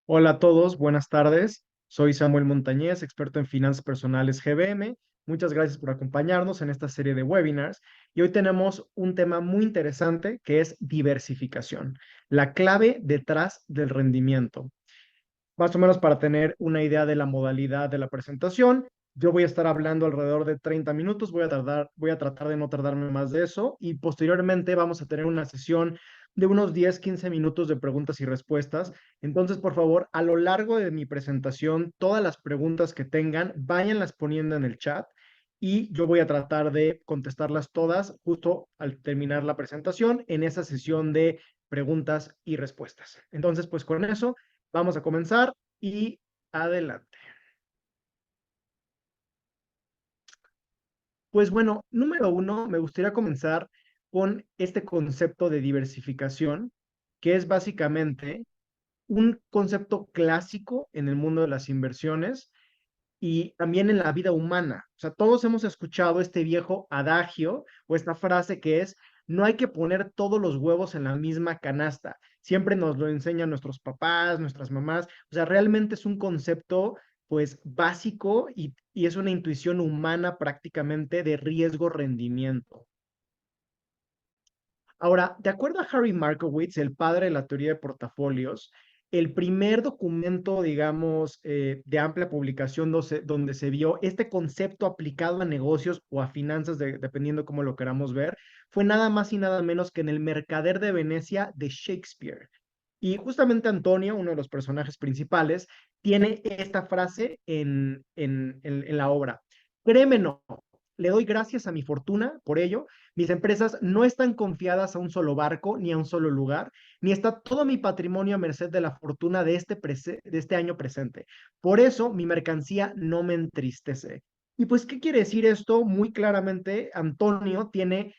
Hola a todos, buenas tardes. Soy Samuel Montañez, experto en finanzas personales GBM. Muchas gracias por acompañarnos en esta serie de webinars. Y hoy tenemos un tema muy interesante que es diversificación, la clave detrás del rendimiento. Más o menos para tener una idea de la modalidad de la presentación, yo voy a estar hablando alrededor de 30 minutos, voy a tratar de no tardarme más de eso y posteriormente vamos a tener una sesión de unos 10-15 minutos de preguntas y respuestas. Entonces, por favor, a lo largo de mi presentación, todas las preguntas que tengan, váyanlas poniendo en el chat y yo voy a tratar de contestarlas todas justo al terminar la presentación en esa sesión de preguntas y respuestas. Entonces, pues con eso vamos a comenzar y adelante. Pues bueno, número uno, me gustaría comenzar con este concepto de diversificación, que es básicamente un concepto clásico en el mundo de las inversiones y también en la vida humana. O sea, todos hemos escuchado este viejo adagio o esta frase que es, no hay que poner todos los huevos en la misma canasta. Siempre nos lo enseñan nuestros papás, nuestras mamás. O sea, realmente es un concepto pues básico y es una intuición humana prácticamente de riesgo-rendimiento. Ahora, de acuerdo a Harry Markowitz, el padre de la teoría de portafolios, el primer documento, digamos, de amplia publicación donde se vio este concepto aplicado a negocios o a finanzas, dependiendo cómo lo queramos ver, fue nada más y nada menos que en El Mercader de Venecia de Shakespeare. Y justamente Antonio, uno de los personajes principales, tiene esta frase en la obra. Créeme, no, le doy gracias a mi fortuna por ello. Mis empresas no están confiadas a un solo barco ni a un solo lugar, ni está todo mi patrimonio a merced de la fortuna de este año presente. Por eso mi mercancía no me entristece. Y pues, ¿qué quiere decir esto? Muy claramente, Antonio tiene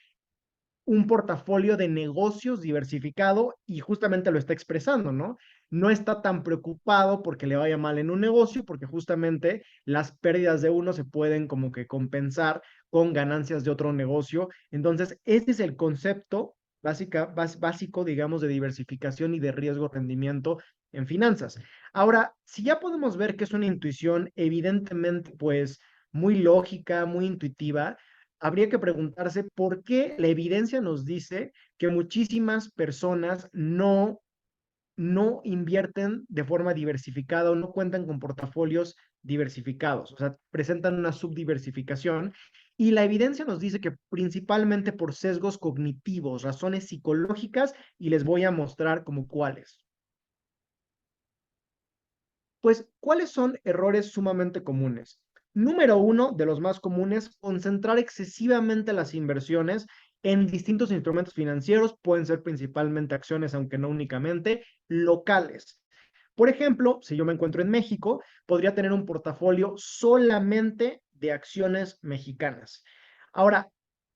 un portafolio de negocios diversificado y justamente lo está expresando, ¿no? No está tan preocupado porque le vaya mal en un negocio, porque justamente las pérdidas de uno se pueden como que compensar con ganancias de otro negocio. Entonces, este es el concepto básico, digamos, de diversificación y de riesgo-rendimiento en finanzas. Ahora, si ya podemos ver que es una intuición evidentemente, pues, muy lógica, muy intuitiva, habría que preguntarse por qué la evidencia nos dice que muchísimas personas no invierten de forma diversificada o no cuentan con portafolios diversificados, o sea, presentan una subdiversificación. Y la evidencia nos dice que principalmente por sesgos cognitivos, razones psicológicas, y les voy a mostrar como cuáles. Pues, ¿cuáles son errores sumamente comunes? Número uno, de los más comunes, concentrar excesivamente las inversiones en distintos instrumentos financieros, pueden ser principalmente acciones, aunque no únicamente, locales. Por ejemplo, si yo me encuentro en México, podría tener un portafolio solamente de acciones mexicanas. Ahora,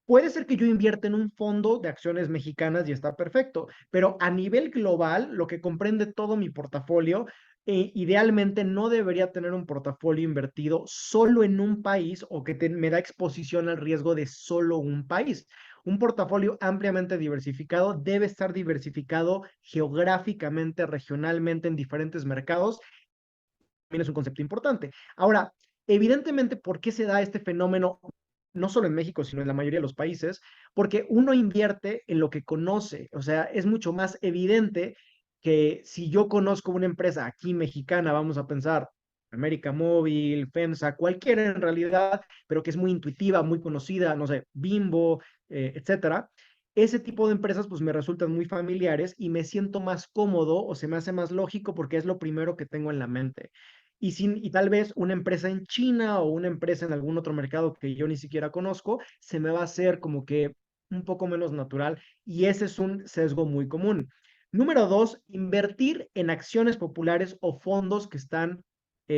puede ser que yo invierta en un fondo de acciones mexicanas y está perfecto, pero a nivel global, lo que comprende todo mi portafolio, idealmente no debería tener un portafolio invertido solo en un país o que me da exposición al riesgo de solo un país. Un portafolio ampliamente diversificado debe estar diversificado geográficamente, regionalmente en diferentes mercados. También es un concepto importante. Ahora, evidentemente, ¿por qué se da este fenómeno? No solo en México, sino en la mayoría de los países, porque uno invierte en lo que conoce. O sea, es mucho más evidente que si yo conozco una empresa aquí mexicana, vamos a pensar América Móvil, FEMSA, cualquiera en realidad, pero que es muy intuitiva, muy conocida, no sé, Bimbo, etcétera. Ese tipo de empresas pues me resultan muy familiares y me siento más cómodo o se me hace más lógico porque es lo primero que tengo en la mente. Y tal vez una empresa en China o una empresa en algún otro mercado que yo ni siquiera conozco, se me va a hacer como que un poco menos natural y ese es un sesgo muy común. Número dos, invertir en acciones populares o fondos que están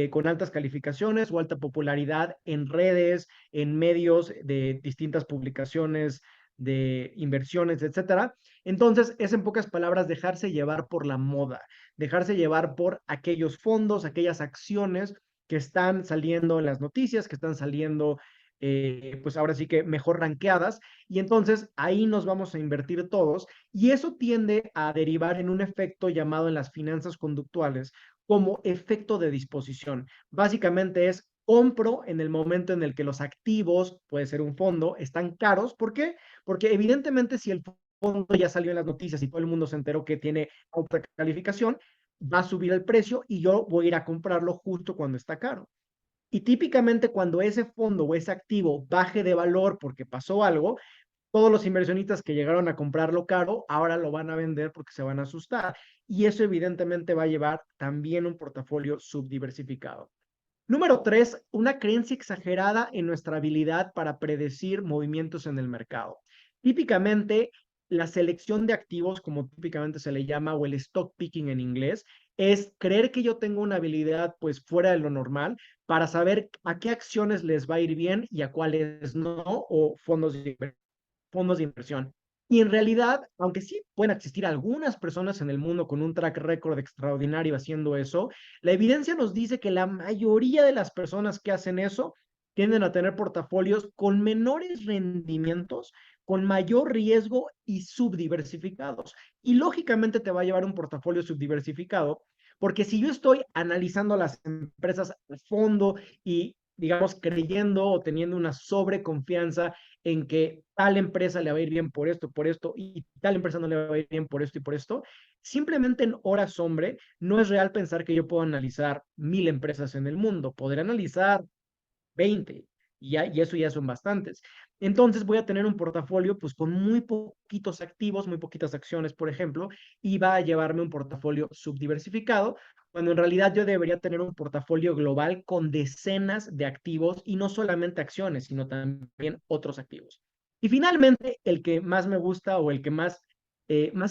con altas calificaciones o alta popularidad en redes, en medios de distintas publicaciones de inversiones, etcétera. Entonces, es en pocas palabras dejarse llevar por la moda, dejarse llevar por aquellos fondos, aquellas acciones que están saliendo en las noticias, que están saliendo, pues ahora sí que mejor ranqueadas, y entonces ahí nos vamos a invertir todos, y eso tiende a derivar en un efecto llamado en las finanzas conductuales, como efecto de disposición. Básicamente es compro en el momento en el que los activos, puede ser un fondo, están caros. ¿Por qué? Porque evidentemente si el fondo ya salió en las noticias y todo el mundo se enteró que tiene alta calificación, va a subir el precio y yo voy a ir a comprarlo justo cuando está caro. Y típicamente cuando ese fondo o ese activo baje de valor porque pasó algo, todos los inversionistas que llegaron a comprarlo caro, ahora lo van a vender porque se van a asustar. Y eso evidentemente va a llevar también un portafolio subdiversificado. Número tres, una creencia exagerada en nuestra habilidad para predecir movimientos en el mercado. Típicamente, la selección de activos, como típicamente se le llama, o el stock picking en inglés, es creer que yo tengo una habilidad pues fuera de lo normal para saber a qué acciones les va a ir bien y a cuáles no, o fondos de inversión. Y en realidad, aunque sí pueden existir algunas personas en el mundo con un track record extraordinario haciendo eso, la evidencia nos dice que la mayoría de las personas que hacen eso tienden a tener portafolios con menores rendimientos, con mayor riesgo y subdiversificados. Y lógicamente te va a llevar un portafolio subdiversificado, porque si yo estoy analizando las empresas a fondo y, digamos, creyendo o teniendo una sobreconfianza en que tal empresa le va a ir bien por esto, y tal empresa no le va a ir bien por esto y por esto, simplemente en horas hombre, no es real pensar que yo puedo analizar 1,000 empresas en el mundo. Podré analizar 20 y eso ya son bastantes. Entonces voy a tener un portafolio pues con muy poquitos activos, muy poquitas acciones, por ejemplo, y va a llevarme un portafolio subdiversificado, cuando en realidad yo debería tener un portafolio global con decenas de activos y no solamente acciones, sino también otros activos. Y finalmente, el que más me gusta o el que más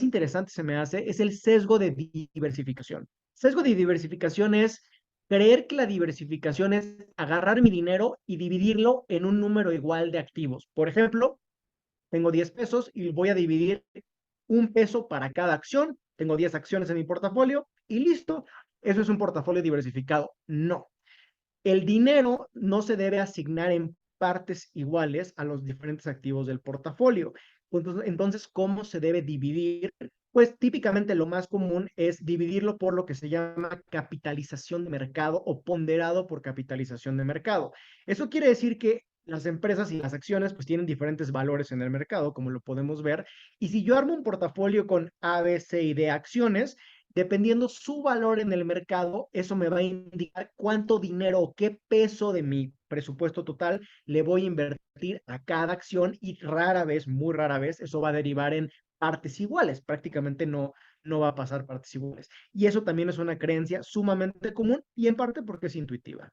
interesante se me hace es el sesgo de diversificación. Sesgo de diversificación es creer que la diversificación es agarrar mi dinero y dividirlo en un número igual de activos. Por ejemplo, tengo 10 pesos y voy a dividir 1 peso para cada acción. Tengo 10 acciones en mi portafolio y listo. Eso es un portafolio diversificado. No. El dinero no se debe asignar en partes iguales a los diferentes activos del portafolio. Entonces, ¿cómo se debe dividir? Pues típicamente lo más común es dividirlo por lo que se llama capitalización de mercado o ponderado por capitalización de mercado. Eso quiere decir que las empresas y las acciones pues tienen diferentes valores en el mercado, como lo podemos ver. Y si yo armo un portafolio con A, B, C y D acciones, dependiendo su valor en el mercado, eso me va a indicar cuánto dinero o qué peso de mi presupuesto total le voy a invertir a cada acción y rara vez, muy rara vez, eso va a derivar en partes iguales. Prácticamente no va a pasar partes iguales. Y eso también es una creencia sumamente común y en parte porque es intuitiva.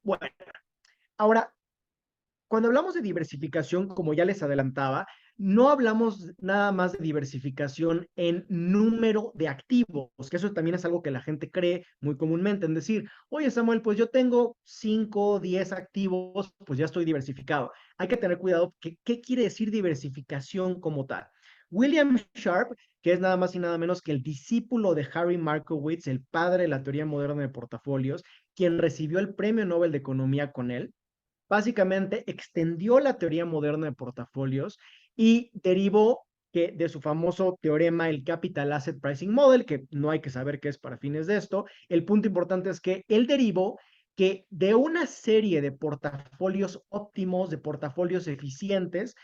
Bueno, ahora, cuando hablamos de diversificación, como ya les adelantaba, no hablamos nada más de diversificación en número de activos, que eso también es algo que la gente cree muy comúnmente, en decir, oye Samuel, pues yo tengo 5, 10 activos, pues ya estoy diversificado. Hay que tener cuidado, ¿qué quiere decir diversificación como tal? William Sharp, que es nada más y nada menos que el discípulo de Harry Markowitz, el padre de la teoría moderna de portafolios, quien recibió el Premio Nobel de Economía con él, básicamente extendió la teoría moderna de portafolios y derivó que de su famoso teorema, el Capital Asset Pricing Model, que no hay que saber qué es para fines de esto, el punto importante es que él derivó que de una serie de portafolios óptimos, de portafolios eficientes,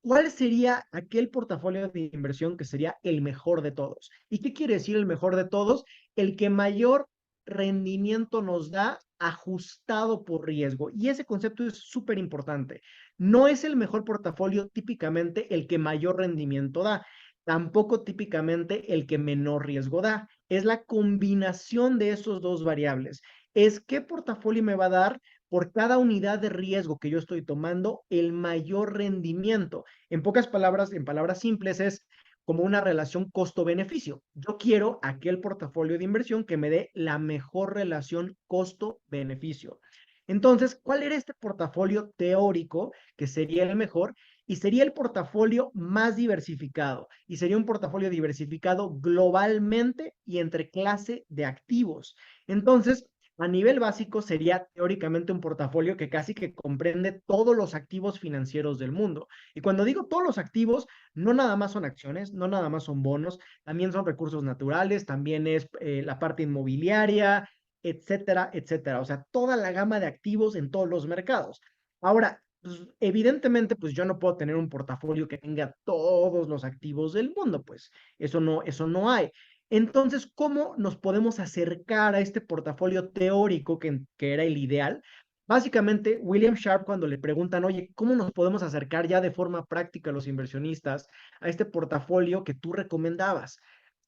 ¿cuál sería aquel portafolio de inversión que sería el mejor de todos? ¿Y qué quiere decir el mejor de todos? El que mayor rendimiento nos da ajustado por riesgo. Y ese concepto es súper importante. No es el mejor portafolio típicamente el que mayor rendimiento da, tampoco típicamente el que menor riesgo da. Es la combinación de esos dos variables. Es qué portafolio me va a dar por cada unidad de riesgo que yo estoy tomando el mayor rendimiento. En pocas palabras, en palabras simples, es como una relación costo-beneficio. Yo quiero aquel portafolio de inversión que me dé la mejor relación costo-beneficio. Entonces, ¿cuál era este portafolio teórico que sería el mejor? Y sería el portafolio más diversificado. Y sería un portafolio diversificado globalmente y entre clase de activos. Entonces, A nivel básico sería teóricamente un portafolio que casi que comprende todos los activos financieros del mundo. Y cuando digo todos los activos, no nada más son acciones, no nada más son bonos, también son recursos naturales, también es la parte inmobiliaria, etcétera, etcétera. O sea, toda la gama de activos en todos los mercados. Ahora, pues, evidentemente, pues yo no puedo tener un portafolio que tenga todos los activos del mundo, pues eso no hay. Entonces, ¿cómo nos podemos acercar a este portafolio teórico que era el ideal? Básicamente, William Sharp, cuando le preguntan, oye, ¿cómo nos podemos acercar ya de forma práctica a los inversionistas a este portafolio que tú recomendabas?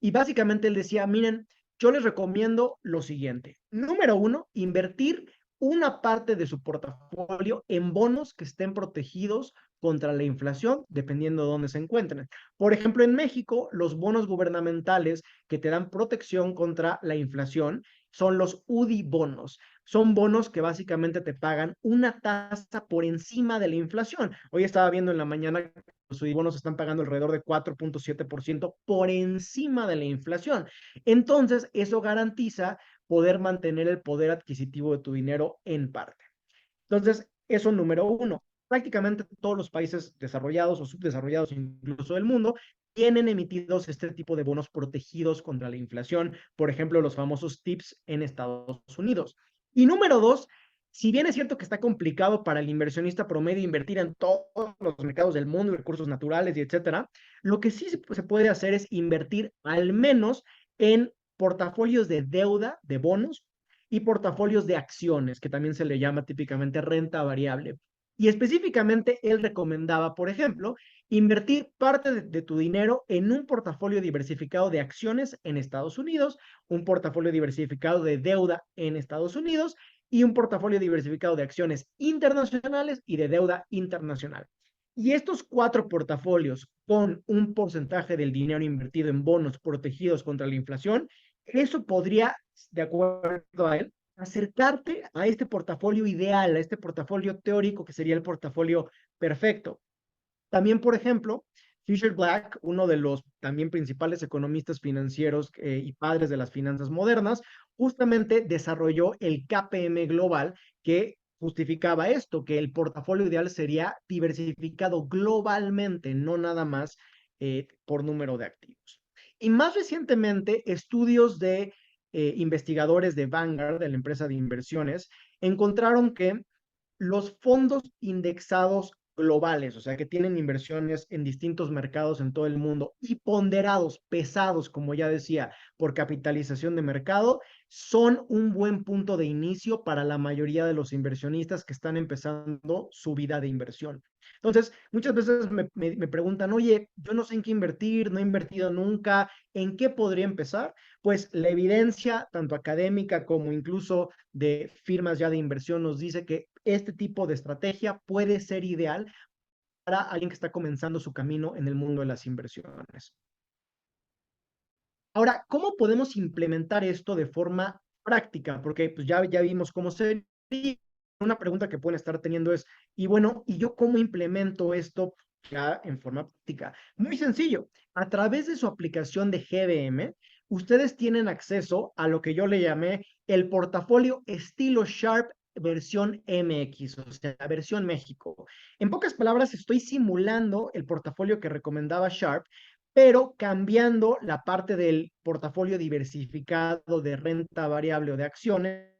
Y básicamente él decía, miren, yo les recomiendo lo siguiente. Número uno, invertir una parte de su portafolio en bonos que estén protegidos contra la inflación, dependiendo de dónde se encuentren. Por ejemplo, en México, los bonos gubernamentales que te dan protección contra la inflación son los UDI bonos. Son bonos que básicamente te pagan una tasa por encima de la inflación. Hoy estaba viendo en la mañana que los UDI bonos están pagando alrededor de 4.7% por encima de la inflación. Entonces, eso garantiza poder mantener el poder adquisitivo de tu dinero en parte. Entonces, eso número uno. Prácticamente todos los países desarrollados o subdesarrollados, incluso del mundo, tienen emitidos este tipo de bonos protegidos contra la inflación, por ejemplo, los famosos TIPS en Estados Unidos. Y número dos, si bien es cierto que está complicado para el inversionista promedio invertir en todos los mercados del mundo, recursos naturales y etcétera, lo que sí se puede hacer es invertir al menos en portafolios de deuda, de bonos, y portafolios de acciones, que también se le llama típicamente renta variable. Y específicamente él recomendaba, por ejemplo, invertir parte de tu dinero en un portafolio diversificado de acciones en Estados Unidos, un portafolio diversificado de deuda en Estados Unidos y un portafolio diversificado de acciones internacionales y de deuda internacional. Y estos cuatro portafolios con un porcentaje del dinero invertido en bonos protegidos contra la inflación, eso podría, de acuerdo a él, acercarte a este portafolio ideal, a este portafolio teórico que sería el portafolio perfecto. También, por ejemplo, Fisher Black, uno de los también principales economistas financieros y padres de las finanzas modernas, justamente desarrolló el KPM global que justificaba esto, que el portafolio ideal sería diversificado globalmente, no nada más por número de activos. Y más recientemente, estudios de investigadores de Vanguard, de la empresa de inversiones, encontraron que los fondos indexados globales, o sea, que tienen inversiones en distintos mercados en todo el mundo y ponderados, pesados, como ya decía, por capitalización de mercado, son un buen punto de inicio para la mayoría de los inversionistas que están empezando su vida de inversión. Entonces, muchas veces me preguntan, oye, yo no sé en qué invertir, no he invertido nunca, ¿en qué podría empezar? Pues la evidencia, tanto académica como incluso de firmas ya de inversión, nos dice que este tipo de estrategia puede ser ideal para alguien que está comenzando su camino en el mundo de las inversiones. Ahora, ¿cómo podemos implementar esto de forma práctica? Porque pues ya vimos cómo sería. Una pregunta que pueden estar teniendo es, y bueno, ¿y yo cómo implemento esto ya en forma práctica? Muy sencillo. A través de su aplicación de GBM, ustedes tienen acceso a lo que yo le llamé el portafolio estilo Sharp versión MX, o sea, versión México. En pocas palabras, estoy simulando el portafolio que recomendaba Sharp, pero cambiando la parte del portafolio diversificado de renta variable o de acciones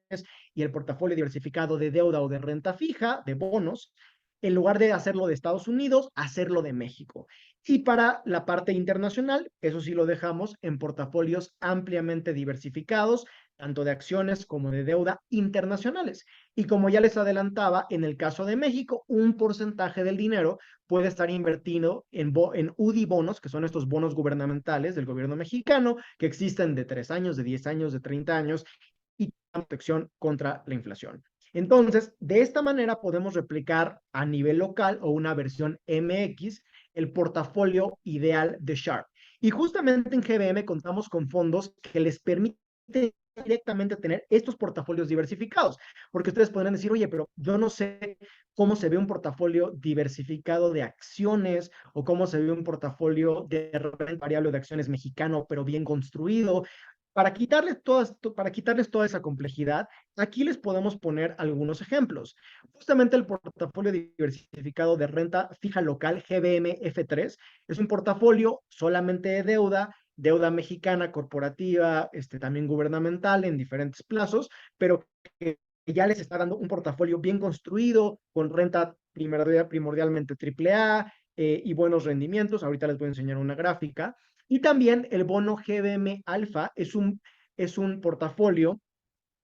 y el portafolio diversificado de deuda o de renta fija, de bonos, en lugar de hacerlo de Estados Unidos, hacerlo de México. Y para la parte internacional, eso sí lo dejamos en portafolios ampliamente diversificados, tanto de acciones como de deuda internacionales. Y como ya les adelantaba, en el caso de México, un porcentaje del dinero puede estar invertido en UDI bonos, que son estos bonos gubernamentales del gobierno mexicano, que existen de 3 años, de 10 años, de 30 años, y protección contra la inflación. Entonces, de esta manera podemos replicar a nivel local o una versión MX el portafolio ideal de Sharp. Y justamente en GBM contamos con fondos que les permiten directamente tener estos portafolios diversificados, porque ustedes podrán decir, oye, pero yo no sé cómo se ve un portafolio diversificado de acciones o cómo se ve un portafolio de renta variable de acciones mexicano, pero bien construido. Para quitarles toda esa complejidad, aquí les podemos poner algunos ejemplos. Justamente el portafolio diversificado de renta fija local GBM F3 es un portafolio solamente de deuda mexicana corporativa, también gubernamental en diferentes plazos, pero que ya les está dando un portafolio bien construido, con renta primordialmente AAA y buenos rendimientos. Ahorita les voy a enseñar una gráfica. Y también el bono GBM Alfa es un portafolio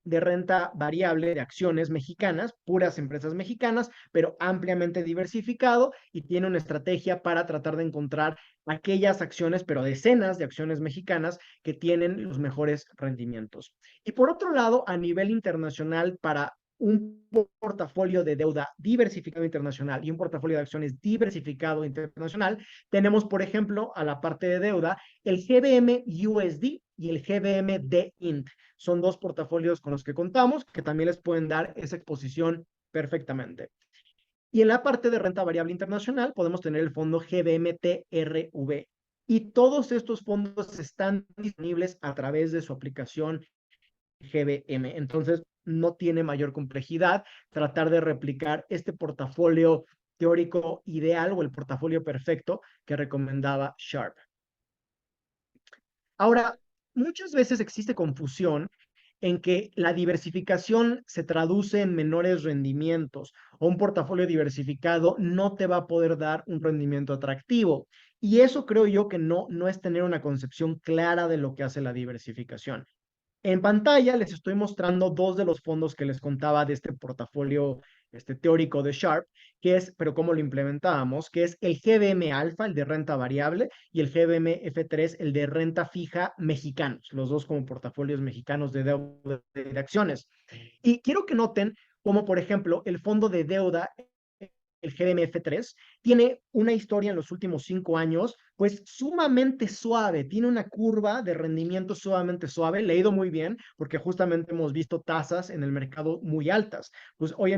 de renta variable de acciones mexicanas, puras empresas mexicanas, pero ampliamente diversificado y tiene una estrategia para tratar de encontrar aquellas acciones, pero decenas de acciones mexicanas que tienen los mejores rendimientos. Y por otro lado, a nivel internacional, para un portafolio de deuda diversificado internacional y un portafolio de acciones diversificado internacional, tenemos, por ejemplo, a la parte de deuda, el GBM USD y el GBM DINT. Son dos portafolios con los que contamos que también les pueden dar esa exposición perfectamente. Y en la parte de renta variable internacional podemos tener el fondo GBMTRV. Y todos estos fondos están disponibles a través de su aplicación GBM. Entonces, no tiene mayor complejidad tratar de replicar este portafolio teórico ideal o el portafolio perfecto que recomendaba Sharpe. Ahora, muchas veces existe confusión en que la diversificación se traduce en menores rendimientos o un portafolio diversificado no te va a poder dar un rendimiento atractivo. Y eso creo yo que no es tener una concepción clara de lo que hace la diversificación. En pantalla les estoy mostrando dos de los fondos que les contaba de este portafolio teórico de Sharp, que es, pero cómo lo implementábamos, que es el GBM Alpha, el de renta variable, y el GBM F3, el de renta fija mexicanos, los dos como portafolios mexicanos de deuda de acciones. Y quiero que noten como, por ejemplo, el fondo de deuda, el GMF3, tiene una historia en los últimos 5 años, pues sumamente suave, tiene una curva de rendimiento sumamente suave, le ha ido muy bien, porque justamente hemos visto tasas en el mercado muy altas. Pues hoy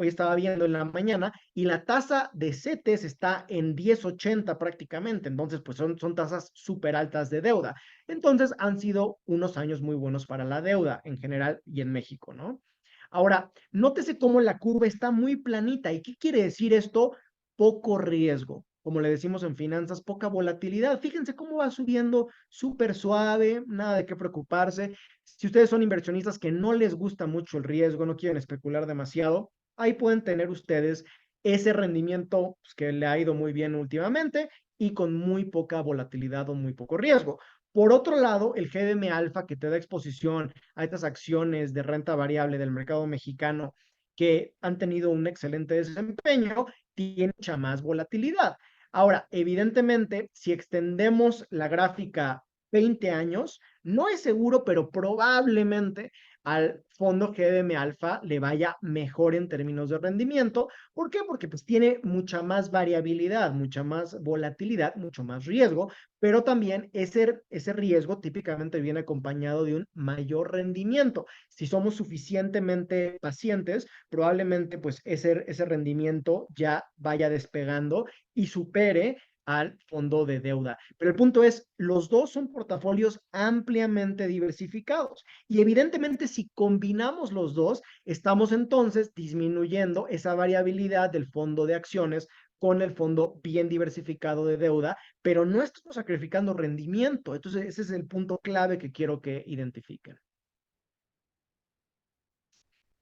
estaba viendo en la mañana y la tasa de CETES está en 10.80 prácticamente, entonces pues son tasas súper altas de deuda. Entonces han sido unos años muy buenos para la deuda en general y en México, ¿no? Ahora, nótese cómo la curva está muy planita. ¿Y qué quiere decir esto? Poco riesgo. Como le decimos en finanzas, poca volatilidad. Fíjense cómo va subiendo súper suave, nada de qué preocuparse. Si ustedes son inversionistas que no les gusta mucho el riesgo, no quieren especular demasiado, ahí pueden tener ustedes ese rendimiento pues, que le ha ido muy bien últimamente y con muy poca volatilidad o muy poco riesgo. Por otro lado, el GDM Alfa, que te da exposición a estas acciones de renta variable del mercado mexicano que han tenido un excelente desempeño, tiene mucha más volatilidad. Ahora, evidentemente, si extendemos la gráfica 20 años, no es seguro, pero probablemente al fondo GDM Alfa le vaya mejor en términos de rendimiento. ¿Por qué? Porque pues tiene mucha más variabilidad, mucha más volatilidad, mucho más riesgo, pero también ese riesgo típicamente viene acompañado de un mayor rendimiento. Si somos suficientemente pacientes, probablemente pues ese rendimiento ya vaya despegando y supere al fondo de deuda. Pero el punto es, los dos son portafolios ampliamente diversificados y evidentemente si combinamos los dos, estamos entonces disminuyendo esa variabilidad del fondo de acciones con el fondo bien diversificado de deuda, pero no estamos sacrificando rendimiento. Entonces, ese es el punto clave que quiero que identifiquen.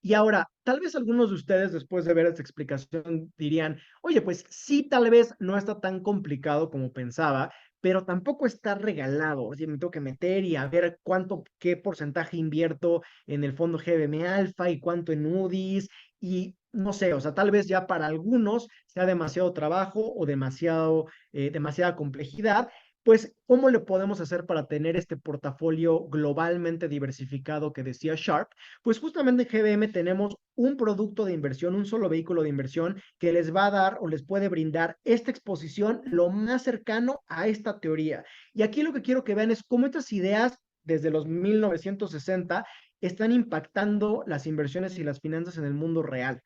Y ahora, tal vez algunos de ustedes, después de ver esta explicación, dirían, oye, pues sí, tal vez no está tan complicado como pensaba, pero tampoco está regalado. Oye, me tengo que meter y a ver qué porcentaje invierto en el fondo GBM Alfa y cuánto en UDIs. Y no sé, o sea, tal vez ya para algunos sea demasiado trabajo o demasiada complejidad. Pues, ¿cómo le podemos hacer para tener este portafolio globalmente diversificado que decía Sharp? Pues justamente en GBM tenemos un producto de inversión, un solo vehículo de inversión que les va a dar o les puede brindar esta exposición lo más cercano a esta teoría. Y aquí lo que quiero que vean es cómo estas ideas desde los 1960 están impactando las inversiones y las finanzas en el mundo real.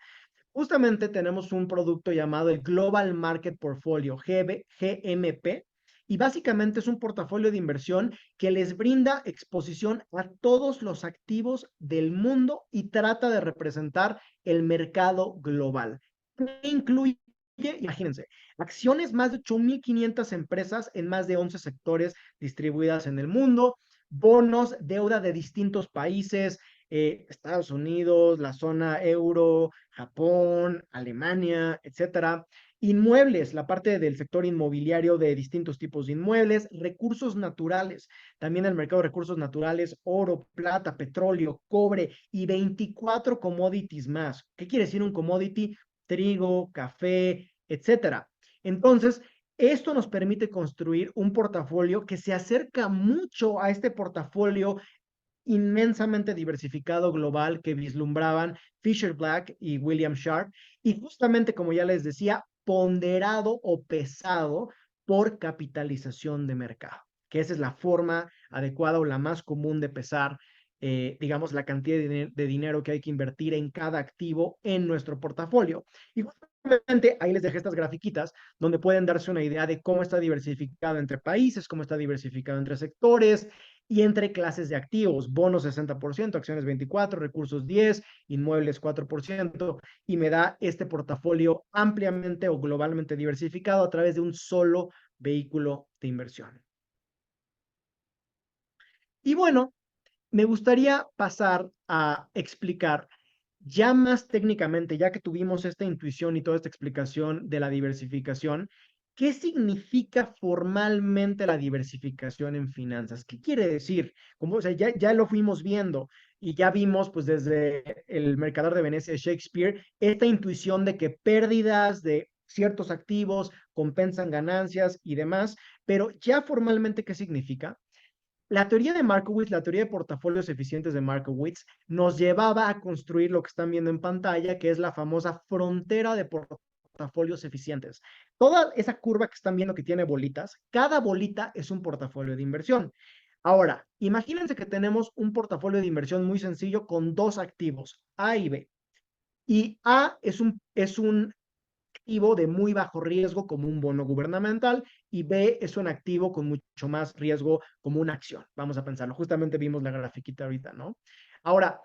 Justamente tenemos un producto llamado el Global Market Portfolio, GMP, Y básicamente es un portafolio de inversión que les brinda exposición a todos los activos del mundo y trata de representar el mercado global. ¿Qué incluye? Imagínense, acciones más de 8.500 empresas en más de 11 sectores distribuidas en el mundo, bonos, deuda de distintos países, Estados Unidos, la zona euro, Japón, Alemania, etcétera. Inmuebles, la parte del sector inmobiliario de distintos tipos de inmuebles, recursos naturales, también el mercado de recursos naturales, oro, plata, petróleo, cobre y 24 commodities más. ¿Qué quiere decir un commodity? Trigo, café, etcétera. Entonces, esto nos permite construir un portafolio que se acerca mucho a este portafolio inmensamente diversificado global que vislumbraban Fisher Black y William Sharpe, y justamente como ya les decía, ponderado o pesado por capitalización de mercado, que esa es la forma adecuada o la más común de pesar, digamos, la cantidad de dinero que hay que invertir en cada activo en nuestro portafolio. Y justamente ahí les dejé estas grafiquitas donde pueden darse una idea de cómo está diversificado entre países, cómo está diversificado entre sectores, y entre clases de activos, bonos 60%, acciones 24%, recursos 10%, inmuebles 4%, y me da este portafolio ampliamente o globalmente diversificado a través de un solo vehículo de inversión. Y bueno, me gustaría pasar a explicar ya más técnicamente, ya que tuvimos esta intuición y toda esta explicación de la diversificación, ¿qué significa formalmente la diversificación en finanzas? ¿Qué quiere decir? Como, o sea, ya lo fuimos viendo y ya vimos, pues desde el Mercader de Venecia de Shakespeare, esta intuición de que pérdidas de ciertos activos compensan ganancias y demás, pero ya formalmente, ¿qué significa? La teoría de Markowitz, la teoría de portafolios eficientes de Markowitz, nos llevaba a construir lo que están viendo en pantalla, que es la famosa frontera de portafolios eficientes. Toda esa curva que están viendo que tiene bolitas, cada bolita es un portafolio de inversión. Ahora, imagínense que tenemos un portafolio de inversión muy sencillo con dos activos, A y B. Y A es un activo de muy bajo riesgo como un bono gubernamental y B es un activo con mucho más riesgo como una acción. Vamos a pensarlo. Justamente vimos la grafiquita ahorita, ¿no? Ahora,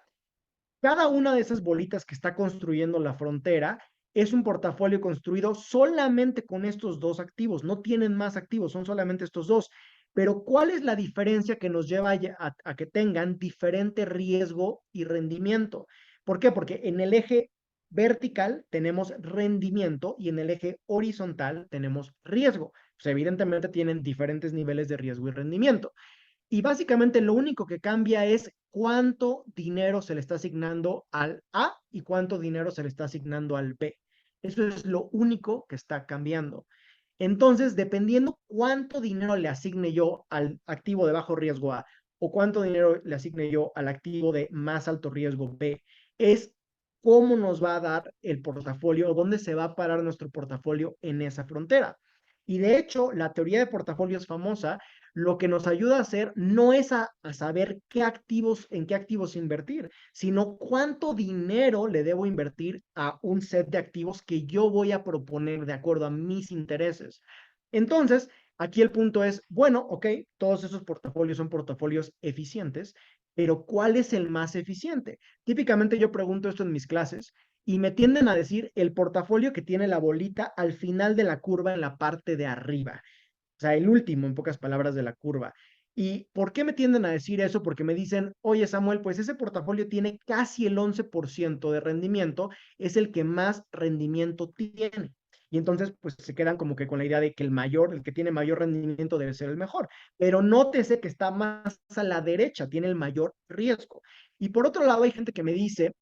cada una de esas bolitas que está construyendo la frontera es un portafolio construido solamente con estos dos activos. No tienen más activos, son solamente estos dos. Pero ¿cuál es la diferencia que nos lleva a que tengan diferente riesgo y rendimiento? ¿Por qué? Porque en el eje vertical tenemos rendimiento y en el eje horizontal tenemos riesgo. Pues evidentemente tienen diferentes niveles de riesgo y rendimiento. Y básicamente lo único que cambia es cuánto dinero se le está asignando al A y cuánto dinero se le está asignando al B. Eso es lo único que está cambiando. Entonces, dependiendo cuánto dinero le asigne yo al activo de bajo riesgo A o cuánto dinero le asigne yo al activo de más alto riesgo B, es cómo nos va a dar el portafolio o dónde se va a parar nuestro portafolio en esa frontera. Y de hecho, la teoría de portafolios famosa lo que nos ayuda a hacer no es a saber en qué activos invertir, sino cuánto dinero le debo invertir a un set de activos que yo voy a proponer de acuerdo a mis intereses. Entonces, aquí el punto es, bueno, ok, todos esos portafolios son portafolios eficientes, pero ¿cuál es el más eficiente? Típicamente yo pregunto esto en mis clases y me tienden a decir el portafolio que tiene la bolita al final de la curva en la parte de arriba. O sea, el último, en pocas palabras, de la curva. ¿Y por qué me tienden a decir eso? Porque me dicen, oye Samuel, pues ese portafolio tiene casi el 11% de rendimiento, es el que más rendimiento tiene. Y entonces, pues se quedan como que con la idea de que el que tiene mayor rendimiento debe ser el mejor. Pero nótese que está más a la derecha, tiene el mayor riesgo. Y por otro lado, hay gente que me dice,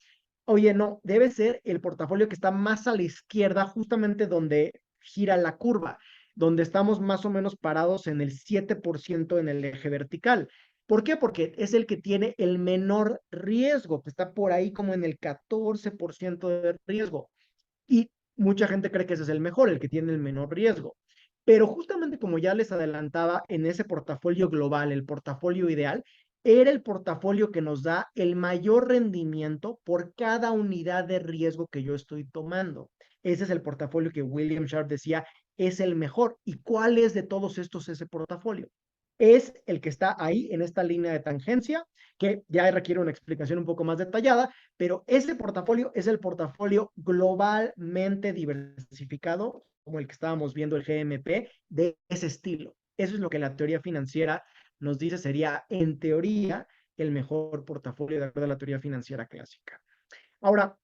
oye, no, debe ser el portafolio que está más a la izquierda, justamente donde gira la curva, donde estamos más o menos parados en el 7% en el eje vertical. ¿Por qué? Porque es el que tiene el menor riesgo, que está por ahí como en el 14% de riesgo. Y mucha gente cree que ese es el mejor, el que tiene el menor riesgo. Pero justamente como ya les adelantaba, en ese portafolio global, el portafolio ideal, era el portafolio que nos da el mayor rendimiento por cada unidad de riesgo que yo estoy tomando. Ese es el portafolio que William Sharpe decía es el mejor. ¿Y cuál es de todos estos ese portafolio? Es el que está ahí en esta línea de tangencia, que ya requiere una explicación un poco más detallada, pero ese portafolio es el portafolio globalmente diversificado, como el que estábamos viendo, el GMP, de ese estilo. Eso es lo que la teoría financiera nos dice sería, en teoría, el mejor portafolio de acuerdo a la teoría financiera clásica. Ahora,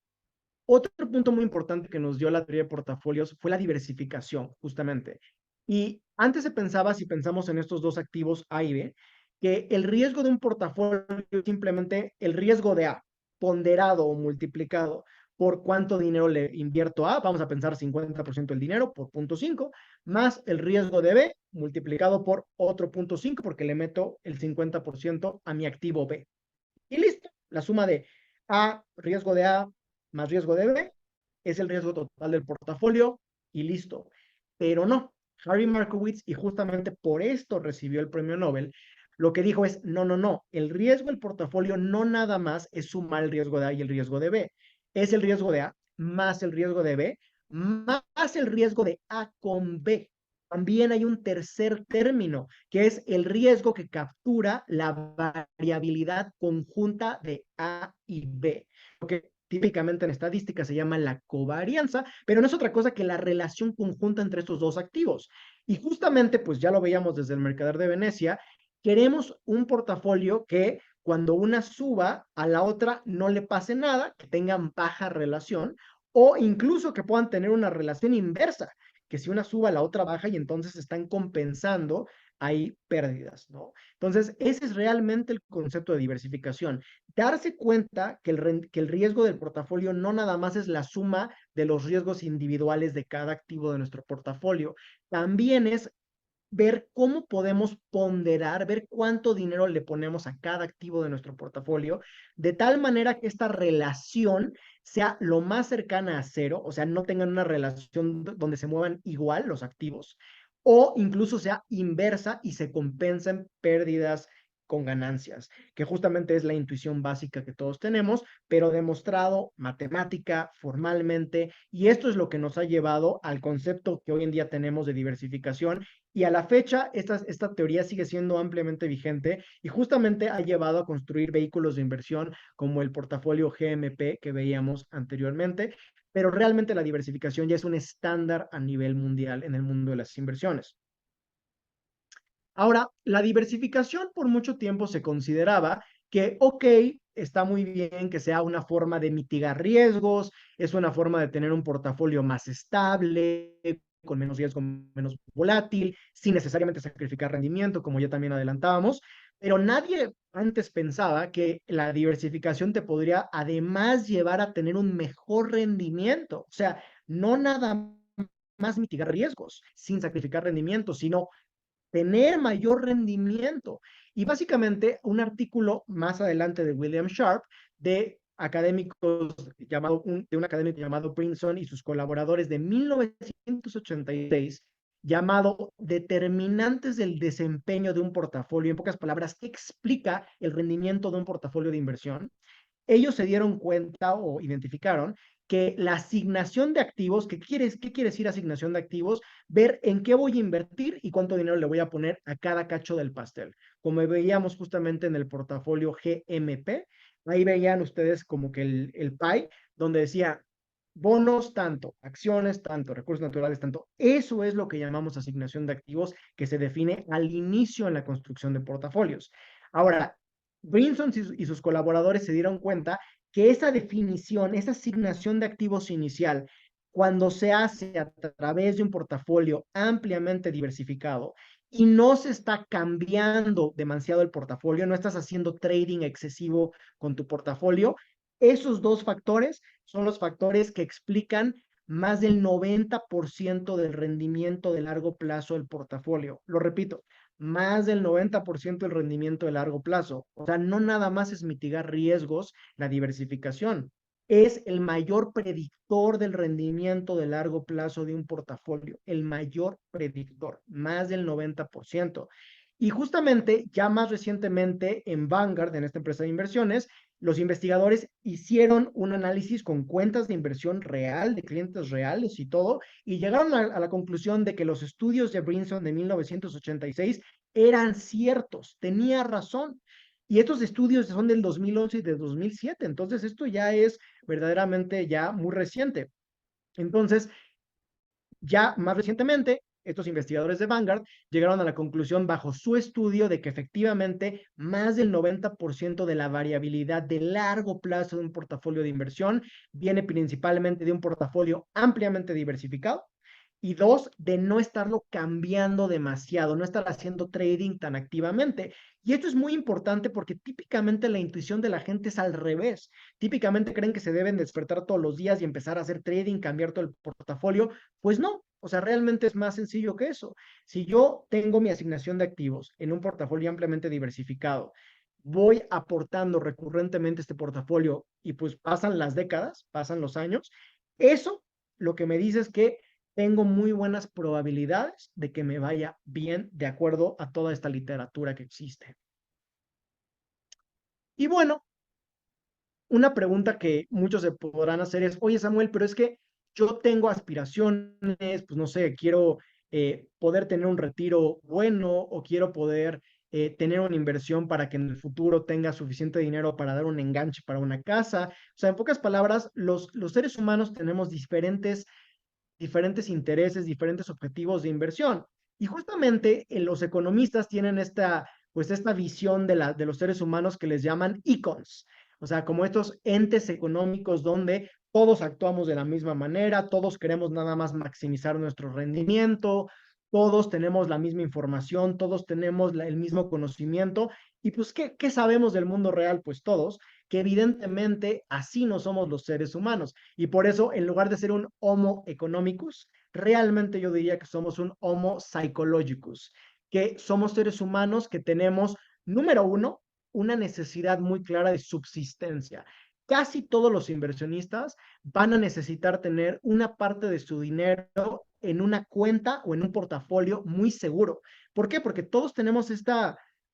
otro punto muy importante que nos dio la teoría de portafolios fue la diversificación, justamente. Y antes se pensaba, si pensamos en estos dos activos A y B, que el riesgo de un portafolio es simplemente el riesgo de A, ponderado o multiplicado por cuánto dinero le invierto a, vamos a pensar 50% del dinero por 0.5, más el riesgo de B multiplicado por otro 0.5 porque le meto el 50% a mi activo B. Y listo, la suma de riesgo de A más riesgo de B es el riesgo total del portafolio y listo. Pero no, Harry Markowitz, y justamente por esto recibió el premio Nobel, lo que dijo es, no, no, no, el riesgo del portafolio no nada más es sumar el riesgo de A y el riesgo de B, es el riesgo de A más el riesgo de B más el riesgo de A con B. También hay un tercer término, que es el riesgo que captura la variabilidad conjunta de A y B, lo que típicamente en estadística se llama la covarianza, pero no es otra cosa que la relación conjunta entre estos dos activos. Y justamente, pues ya lo veíamos desde el Mercader de Venecia, queremos un portafolio que cuando una suba a la otra no le pase nada, que tengan baja relación, o incluso que puedan tener una relación inversa, que si una suba, la otra baja y entonces están compensando hay pérdidas, ¿no? Entonces, ese es realmente el concepto de diversificación. Darse cuenta que el riesgo del portafolio no nada más es la suma de los riesgos individuales de cada activo de nuestro portafolio, también es ver cómo podemos ponderar, ver cuánto dinero le ponemos a cada activo de nuestro portafolio, de tal manera que esta relación sea lo más cercana a cero, o sea, no tengan una relación donde se muevan igual los activos, o incluso sea inversa y se compensen pérdidas con ganancias, que justamente es la intuición básica que todos tenemos, pero demostrado matemática, formalmente, y esto es lo que nos ha llevado al concepto que hoy en día tenemos de diversificación y a la fecha, esta teoría sigue siendo ampliamente vigente y justamente ha llevado a construir vehículos de inversión como el portafolio GMP que veíamos anteriormente, pero realmente la diversificación ya es un estándar a nivel mundial en el mundo de las inversiones. Ahora, la diversificación por mucho tiempo se consideraba que, ok, está muy bien que sea una forma de mitigar riesgos, es una forma de tener un portafolio más estable, con menos riesgo, menos volátil, sin necesariamente sacrificar rendimiento, como ya también adelantábamos, pero nadie antes pensaba que la diversificación te podría además llevar a tener un mejor rendimiento. O sea, no nada más mitigar riesgos sin sacrificar rendimiento, sino tener mayor rendimiento. Y básicamente un artículo más adelante de William Sharp, de académicos de un académico llamado Brinson y sus colaboradores de 1986, llamado Determinantes del desempeño de un portafolio, en pocas palabras, ¿qué explica el rendimiento de un portafolio de inversión? Ellos se dieron cuenta o identificaron que la asignación de activos, ¿qué quiere decir asignación de activos? Ver en qué voy a invertir y cuánto dinero le voy a poner a cada cacho del pastel. Como veíamos justamente en el portafolio GMP, ahí veían ustedes como que el pie, donde decía bonos tanto, acciones tanto, recursos naturales tanto. Eso es lo que llamamos asignación de activos que se define al inicio en la construcción de portafolios. Ahora, Brinson y sus colaboradores se dieron cuenta que esa definición, esa asignación de activos inicial, cuando se hace a través de un portafolio ampliamente diversificado y no se está cambiando demasiado el portafolio, no estás haciendo trading excesivo con tu portafolio, esos dos factores son los factores que explican más del 90% del rendimiento de largo plazo del portafolio. Lo repito, más del 90% del rendimiento de largo plazo. O sea, no nada más es mitigar riesgos, la diversificación. Es el mayor predictor del rendimiento de largo plazo de un portafolio, el mayor predictor, más del 90%. Y justamente, ya más recientemente en Vanguard, en esta empresa de inversiones, los investigadores hicieron un análisis con cuentas de inversión real, de clientes reales y todo, y llegaron a la conclusión de que los estudios de Brinson de 1986 eran ciertos, tenía razón. Y estos estudios son del 2011 y del 2007, entonces esto ya es verdaderamente ya muy reciente. Entonces, ya más recientemente, estos investigadores de Vanguard llegaron a la conclusión bajo su estudio de que efectivamente más del 90% de la variabilidad de largo plazo de un portafolio de inversión viene principalmente de un portafolio ampliamente diversificado y dos, de no estarlo cambiando demasiado, no estar haciendo trading tan activamente. Y esto es muy importante porque típicamente la intuición de la gente es al revés. Típicamente creen que se deben despertar todos los días y empezar a hacer trading, cambiar todo el portafolio. Pues no, o sea, realmente es más sencillo que eso. Si yo tengo mi asignación de activos en un portafolio ampliamente diversificado, voy aportando recurrentemente este portafolio y pues pasan las décadas, pasan los años, eso lo que me dice es que tengo muy buenas probabilidades de que me vaya bien de acuerdo a toda esta literatura que existe. Y bueno, una pregunta que muchos se podrán hacer es, oye Samuel, pero es que yo tengo aspiraciones, pues no sé, quiero poder tener un retiro bueno o quiero poder tener una inversión para que en el futuro tenga suficiente dinero para dar un enganche para una casa. O sea, en pocas palabras, los seres humanos tenemos diferentes intereses, diferentes objetivos de inversión. Y justamente los economistas tienen pues esta visión de los seres humanos que les llaman icons, o sea, como estos entes económicos donde todos actuamos de la misma manera, todos queremos nada más maximizar nuestro rendimiento, todos tenemos la misma información, todos tenemos el mismo conocimiento. Y pues, ¿qué sabemos del mundo real? Pues todos, que evidentemente así no somos los seres humanos. Y por eso, en lugar de ser un Homo economicus, realmente yo diría que somos un Homo psychologicus, que somos seres humanos que tenemos, número uno, una necesidad muy clara de subsistencia. Casi todos los inversionistas van a necesitar tener una parte de su dinero en una cuenta o en un portafolio muy seguro. ¿Por qué? Porque todos tenemos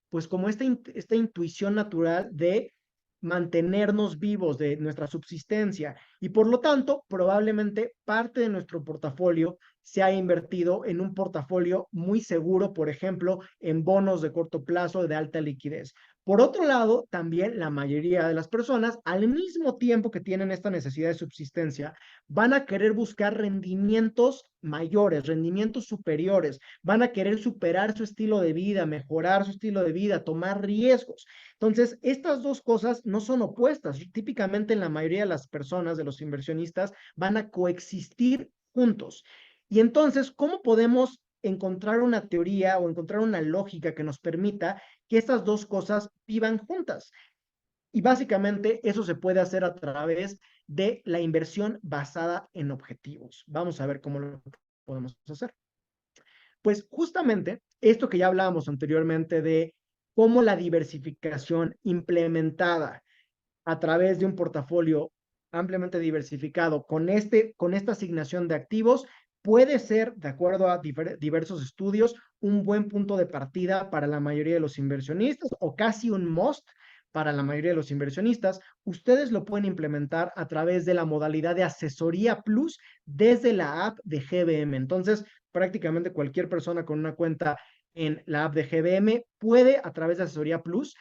pues como esta intuición natural de mantenernos vivos, de nuestra subsistencia, y por lo tanto, probablemente parte de nuestro portafolio se ha invertido en un portafolio muy seguro, por ejemplo, en bonos de corto plazo de alta liquidez. Por otro lado, también la mayoría de las personas, al mismo tiempo que tienen esta necesidad de subsistencia, van a querer buscar rendimientos mayores, rendimientos superiores, van a querer superar su estilo de vida, mejorar su estilo de vida, tomar riesgos. Entonces, estas dos cosas no son opuestas. Típicamente en la mayoría de las personas, de los inversionistas, van a coexistir juntos. Y entonces, ¿cómo podemos encontrar una teoría o encontrar una lógica que nos permita que estas dos cosas vivan juntas? Y básicamente eso se puede hacer a través de la inversión basada en objetivos. Vamos a ver cómo lo podemos hacer. Pues justamente esto que ya hablábamos anteriormente de cómo la diversificación implementada a través de un portafolio ampliamente diversificado con esta asignación de activos puede ser, de acuerdo a diversos estudios, un buen punto de partida para la mayoría de los inversionistas o casi un must para la mayoría de los inversionistas. Ustedes lo pueden implementar a través de la modalidad de asesoría plus desde la app de GBM. Entonces, prácticamente cualquier persona con una cuenta en la app de GBM puede, a través de asesoría plus,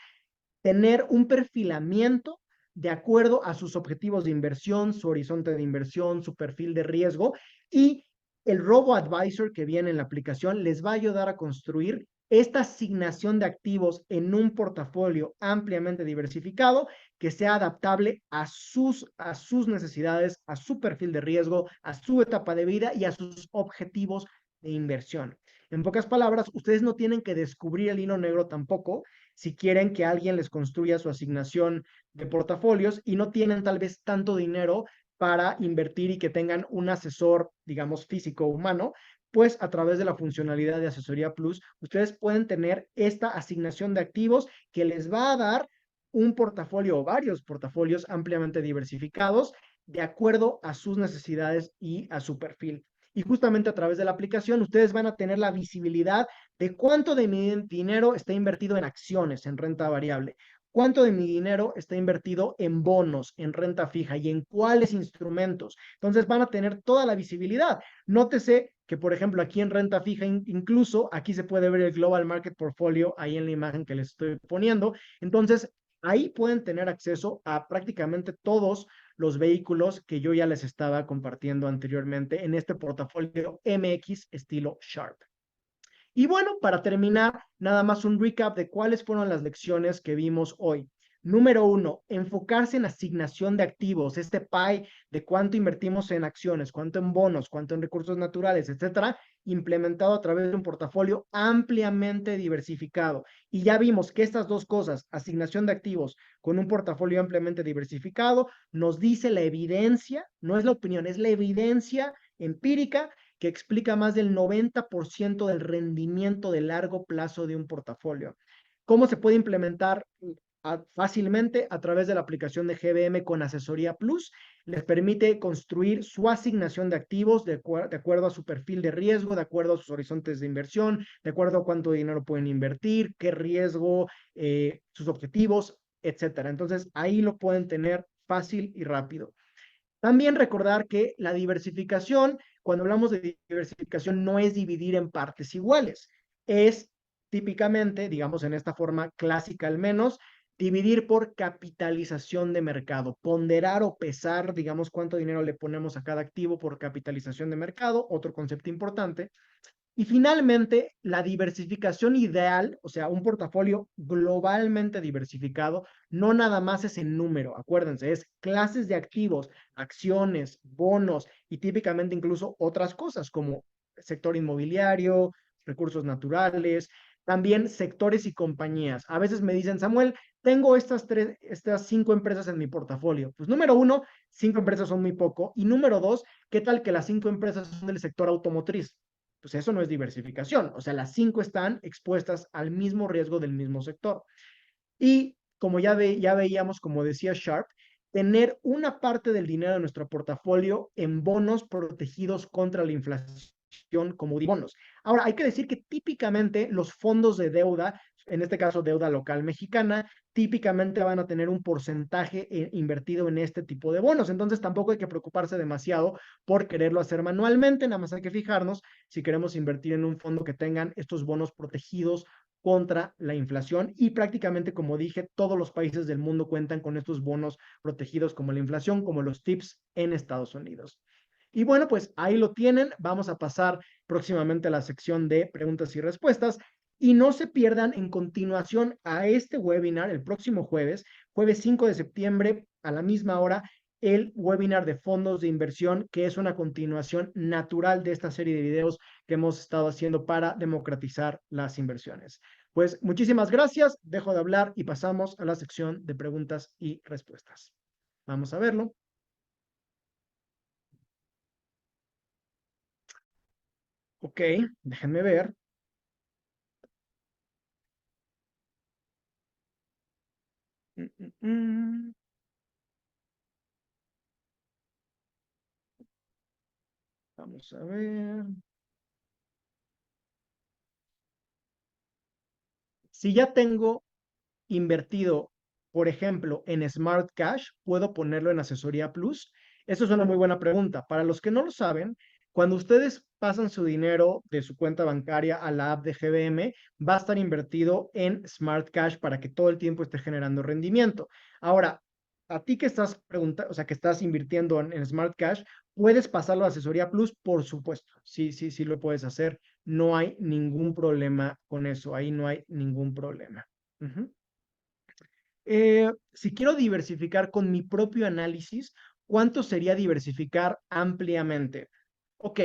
tener un perfilamiento de acuerdo a sus objetivos de inversión, su horizonte de inversión, su perfil de riesgo, y el Robo Advisor que viene en la aplicación les va a ayudar a construir esta asignación de activos en un portafolio ampliamente diversificado que sea adaptable a sus necesidades, a su perfil de riesgo, a su etapa de vida y a sus objetivos de inversión. En pocas palabras, ustedes no tienen que descubrir el hilo negro tampoco si quieren que alguien les construya su asignación de portafolios y no tienen tal vez tanto dinero para invertir y que tengan un asesor, digamos, físico o humano, pues a través de la funcionalidad de Asesoría Plus, ustedes pueden tener esta asignación de activos que les va a dar un portafolio o varios portafolios ampliamente diversificados de acuerdo a sus necesidades y a su perfil. Y justamente a través de la aplicación ustedes van a tener la visibilidad de cuánto de mi dinero está invertido en acciones, en renta variable, cuánto de mi dinero está invertido en bonos, en renta fija y en cuáles instrumentos. Entonces van a tener toda la visibilidad. Nótese que, por ejemplo, aquí en renta fija, incluso aquí se puede ver el Global Market Portfolio, ahí en la imagen que les estoy poniendo. Entonces, ahí pueden tener acceso a prácticamente todos los vehículos que yo ya les estaba compartiendo anteriormente en este portafolio MX estilo Sharp. Y bueno, para terminar, nada más un recap de cuáles fueron las lecciones que vimos hoy. Número uno, enfocarse en asignación de activos, este pie de cuánto invertimos en acciones, cuánto en bonos, cuánto en recursos naturales, etcétera, implementado a través de un portafolio ampliamente diversificado. Y ya vimos que estas dos cosas, asignación de activos con un portafolio ampliamente diversificado, nos dice la evidencia, no es la opinión, es la evidencia empírica que explica más del 90% del rendimiento de largo plazo de un portafolio. ¿Cómo se puede implementar fácilmente a través de la aplicación de GBM con Asesoría Plus? Les permite construir su asignación de activos de acuerdo a su perfil de riesgo, de acuerdo a sus horizontes de inversión, de acuerdo a cuánto dinero pueden invertir, qué riesgo, sus objetivos, etcétera. Entonces, ahí lo pueden tener fácil y rápido. También recordar que la diversificación, cuando hablamos de diversificación, no es dividir en partes iguales, es típicamente, digamos en esta forma clásica al menos, dividir por capitalización de mercado, ponderar o pesar, digamos, cuánto dinero le ponemos a cada activo por capitalización de mercado, otro concepto importante. Y finalmente, la diversificación ideal, o sea, un portafolio globalmente diversificado, no nada más es en número, acuérdense, es clases de activos, acciones, bonos y típicamente incluso otras cosas como sector inmobiliario, recursos naturales, también sectores y compañías. A veces me dicen, Samuel, tengo estas 5 empresas en mi portafolio. Pues número uno, 5 empresas son muy poco. Y número dos, ¿qué tal que las 5 empresas son del sector automotriz? Pues eso no es diversificación. O sea, las 5 están expuestas al mismo riesgo del mismo sector. Y como ya veíamos, como decía Sharp, tener una parte del dinero de nuestro portafolio en bonos protegidos contra la inflación como bonos. Ahora, hay que decir que típicamente los fondos de deuda, en este caso deuda local mexicana, típicamente van a tener un porcentaje invertido en este tipo de bonos. Entonces tampoco hay que preocuparse demasiado por quererlo hacer manualmente, nada más hay que fijarnos si queremos invertir en un fondo que tengan estos bonos protegidos contra la inflación y prácticamente, como dije, todos los países del mundo cuentan con estos bonos protegidos como la inflación, como los TIPS en Estados Unidos. Y bueno, pues ahí lo tienen. Vamos a pasar próximamente a la sección de preguntas y respuestas. Y no se pierdan en continuación a este webinar el próximo jueves, jueves 5 de septiembre a la misma hora, el webinar de fondos de inversión, que es una continuación natural de esta serie de videos que hemos estado haciendo para democratizar las inversiones. Pues muchísimas gracias, dejo de hablar y pasamos a la sección de preguntas y respuestas. Vamos a verlo. Ok, déjenme ver. Mm, mm, mm. Vamos a ver. Si ya tengo invertido, por ejemplo, en Smart Cash, ¿puedo ponerlo en Asesoría Plus? Eso es una muy buena pregunta. Para los que no lo saben, cuando ustedes pasan su dinero de su cuenta bancaria a la app de GBM, va a estar invertido en Smart Cash para que todo el tiempo esté generando rendimiento. Ahora, a ti que estás preguntando, o sea, que estás invirtiendo en Smart Cash, ¿puedes pasarlo a Asesoría Plus? Por supuesto. Sí, sí, sí lo puedes hacer. No hay ningún problema con eso. Ahí no hay ningún problema. Ujú. Si quiero diversificar con mi propio análisis, ¿cuánto sería diversificar ampliamente? Ok,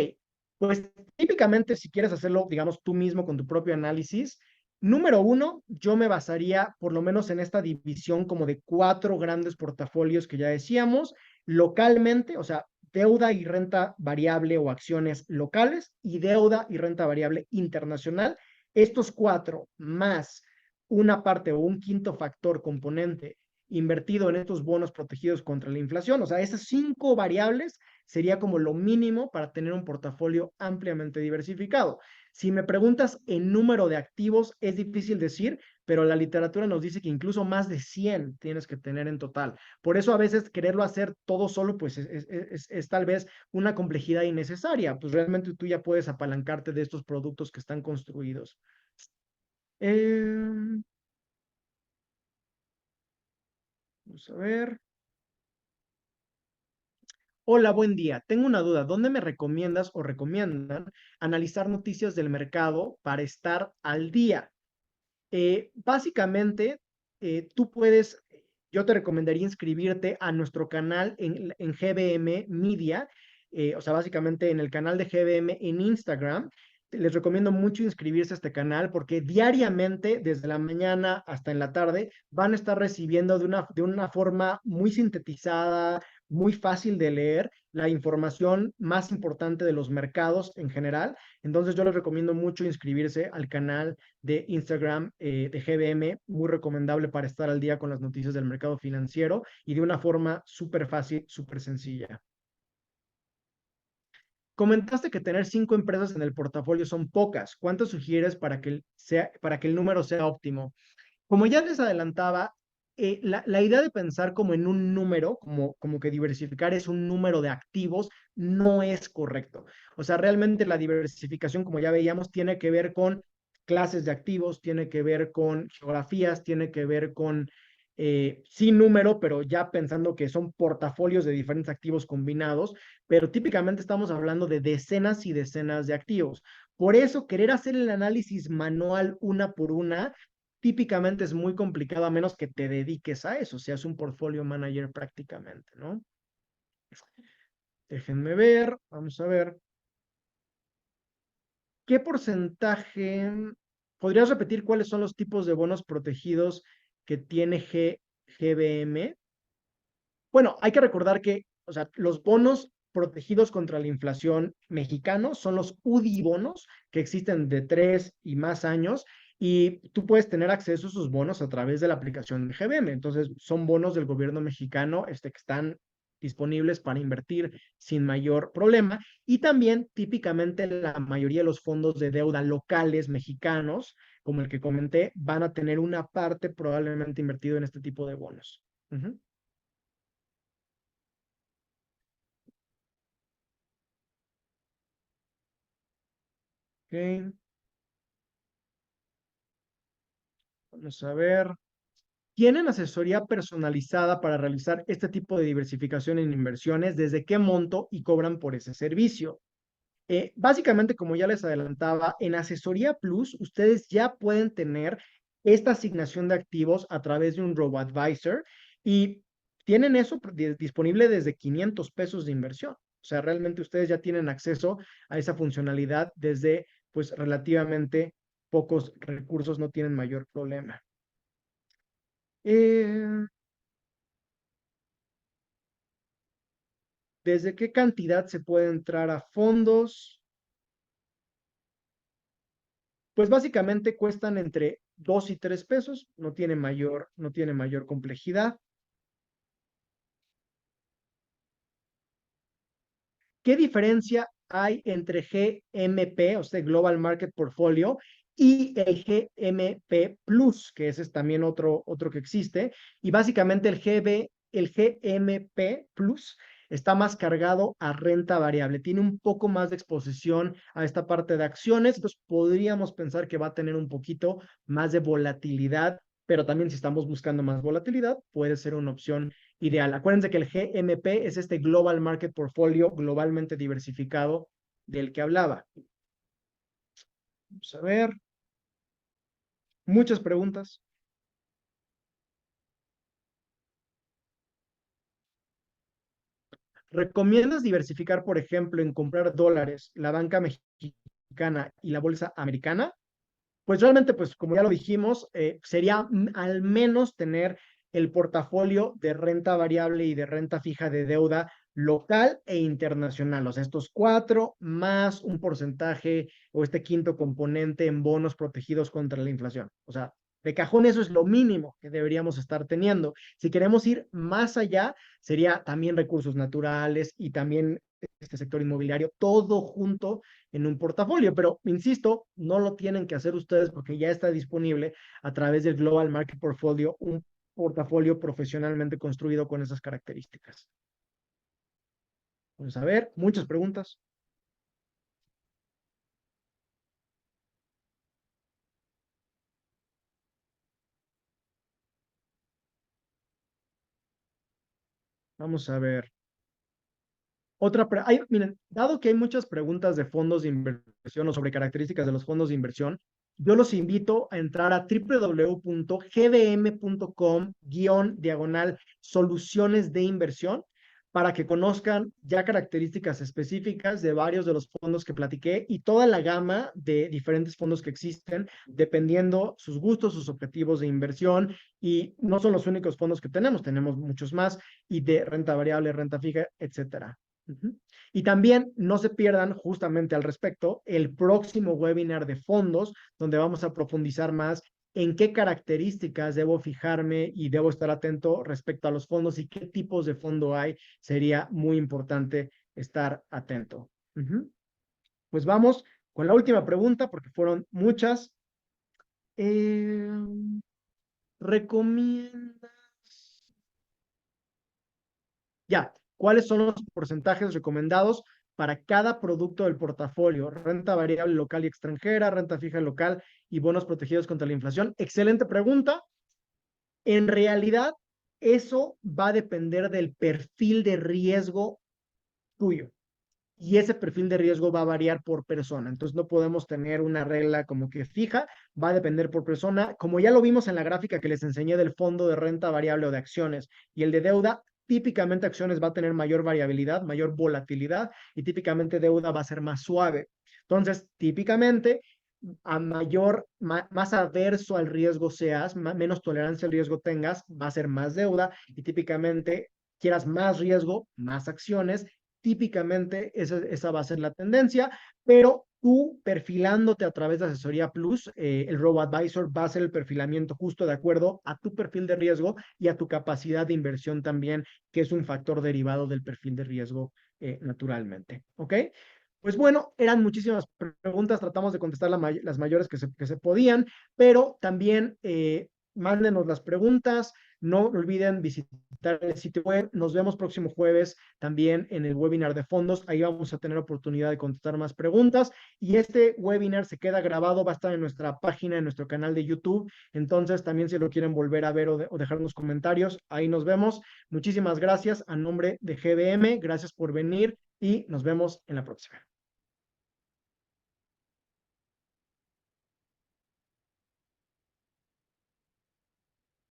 pues típicamente si quieres hacerlo, digamos, tú mismo con tu propio análisis, número uno, yo me basaría por lo menos en esta división como de 4 grandes portafolios que ya decíamos, localmente, o sea, deuda y renta variable o acciones locales y deuda y renta variable internacional. Estos 4 más una parte o un quinto factor componente invertido en estos bonos protegidos contra la inflación. O sea, esas 5 variables sería como lo mínimo para tener un portafolio ampliamente diversificado. Si me preguntas en número de activos, es difícil decir, pero la literatura nos dice que incluso más de 100 tienes que tener en total. Por eso a veces quererlo hacer todo solo, pues es tal vez una complejidad innecesaria, pues realmente tú ya puedes apalancarte de estos productos que están construidos. Vamos a ver. Hola, buen día. Tengo una duda. ¿Dónde me recomiendas o recomiendan analizar noticias del mercado para estar al día? Básicamente, tú puedes, yo te recomendaría inscribirte a nuestro canal en GBM Media, o sea, básicamente en el canal de GBM en Instagram. Les recomiendo mucho inscribirse a este canal porque diariamente, desde la mañana hasta en la tarde, van a estar recibiendo de una forma muy sintetizada, muy fácil de leer, la información más importante de los mercados en general. Entonces, yo les recomiendo mucho inscribirse al canal de Instagram de GBM, muy recomendable para estar al día con las noticias del mercado financiero y de una forma súper fácil, súper sencilla. Comentaste que tener 5 empresas en el portafolio son pocas. ¿Cuánto sugieres para que el número sea óptimo? Como ya les adelantaba, la idea de pensar como en un número, como que diversificar es un número de activos, no es correcto. O sea, realmente la diversificación, como ya veíamos, tiene que ver con clases de activos, tiene que ver con geografías, tiene que ver con, sin número, pero ya pensando que son portafolios de diferentes activos combinados, pero típicamente estamos hablando de decenas y decenas de activos. Por eso, querer hacer el análisis manual una por una típicamente es muy complicado a menos que te dediques a eso, seas un portfolio manager prácticamente, ¿no? Déjenme ver, vamos a ver. ¿Qué porcentaje? ¿Podrías repetir cuáles son los tipos de bonos protegidos que tiene GBM? Bueno, hay que recordar que, o sea, los bonos protegidos contra la inflación mexicanos son los UDI bonos que existen de 3 y más años y tú puedes tener acceso a esos bonos a través de la aplicación de GBM. Entonces, son bonos del gobierno mexicano que están disponibles para invertir sin mayor problema. Y también, típicamente, la mayoría de los fondos de deuda locales mexicanos, como el que comenté, van a tener una parte probablemente invertido en este tipo de bonos. Ujú. Ok, vamos a ver. ¿Tienen asesoría personalizada para realizar este tipo de diversificación en inversiones? ¿Desde qué monto y cobran por ese servicio? Básicamente, como ya les adelantaba, en Asesoría Plus, ustedes ya pueden tener esta asignación de activos a través de un robo-advisor y tienen eso disponible desde 500 pesos de inversión. O sea, realmente ustedes ya tienen acceso a esa funcionalidad desde, pues, relativamente pocos recursos, no tienen mayor problema. Eh, ¿Desde qué cantidad se puede entrar a fondos? Pues básicamente cuestan entre 2 y 3 pesos, no tiene mayor complejidad. ¿Qué diferencia hay entre GMP, o sea, Global Market Portfolio, y el GMP Plus, que ese es también otro que existe? Y básicamente el GMP Plus está más cargado a renta variable, tiene un poco más de exposición a esta parte de acciones, entonces podríamos pensar que va a tener un poquito más de volatilidad, pero también si estamos buscando más volatilidad, puede ser una opción ideal. Acuérdense que el GMP es este Global Market Portfolio globalmente diversificado del que hablaba. Vamos a ver, muchas preguntas. ¿Recomiendas diversificar, por ejemplo, en comprar dólares, la banca mexicana y la bolsa americana? Pues realmente, pues como ya lo dijimos, sería al menos tener el portafolio de renta variable y de renta fija de deuda local e internacional. O sea, estos cuatro más un porcentaje o este quinto componente en bonos protegidos contra la inflación. O sea, de cajón eso es lo mínimo que deberíamos estar teniendo. Si queremos ir más allá, sería también recursos naturales y también este sector inmobiliario, todo junto en un portafolio. Pero, insisto, no lo tienen que hacer ustedes porque ya está disponible a través del Global Market Portfolio, un portafolio profesionalmente construido con esas características. Vamos a ver, muchas preguntas. Vamos a ver. Miren, dado que hay muchas preguntas de fondos de inversión o sobre características de los fondos de inversión, yo los invito a entrar a www.gbm.com/diagonal soluciones de inversión para que conozcan ya características específicas de varios de los fondos que platiqué y toda la gama de diferentes fondos que existen, dependiendo sus gustos, sus objetivos de inversión. Y no son los únicos fondos que tenemos muchos más, y de renta variable, renta fija, etcétera. Ujú. Y también no se pierdan justamente al respecto el próximo webinar de fondos, donde vamos a profundizar más en qué características debo fijarme y debo estar atento respecto a los fondos y qué tipos de fondo hay. Sería muy importante estar atento. Ujú. Pues vamos con la última pregunta, porque fueron muchas. Eh, ¿Recomiendas? Ya, ¿cuáles son los porcentajes recomendados para cada producto del portafolio? Renta variable local y extranjera, renta fija local y bonos protegidos contra la inflación. Excelente pregunta. En realidad, eso va a depender del perfil de riesgo tuyo. Y ese perfil de riesgo va a variar por persona. Entonces no podemos tener una regla como que fija, va a depender por persona. Como ya lo vimos en la gráfica que les enseñé del fondo de renta variable o de acciones y el de deuda, típicamente acciones va a tener mayor variabilidad, mayor volatilidad, y típicamente deuda va a ser más suave. Entonces, típicamente, a más adverso al riesgo seas, menos tolerancia al riesgo tengas, va a ser más deuda, y típicamente quieras más riesgo, más acciones. Típicamente esa va a ser la tendencia, pero tú perfilándote a través de Asesoría Plus, el RoboAdvisor va a hacer el perfilamiento justo de acuerdo a tu perfil de riesgo y a tu capacidad de inversión también, que es un factor derivado del perfil de riesgo, naturalmente. ¿Ok? Pues bueno, eran muchísimas preguntas, tratamos de contestar las mayores que se podían, pero también mándenos las preguntas, no olviden visitar el sitio web. Nos vemos próximo jueves también en el webinar de fondos. Ahí vamos a tener oportunidad de contestar más preguntas. Y este webinar se queda grabado, va a estar en nuestra página, en nuestro canal de YouTube. Entonces, también si lo quieren volver a ver o dejarnos comentarios, ahí nos vemos. Muchísimas gracias a nombre de GBM. Gracias por venir y nos vemos en la próxima.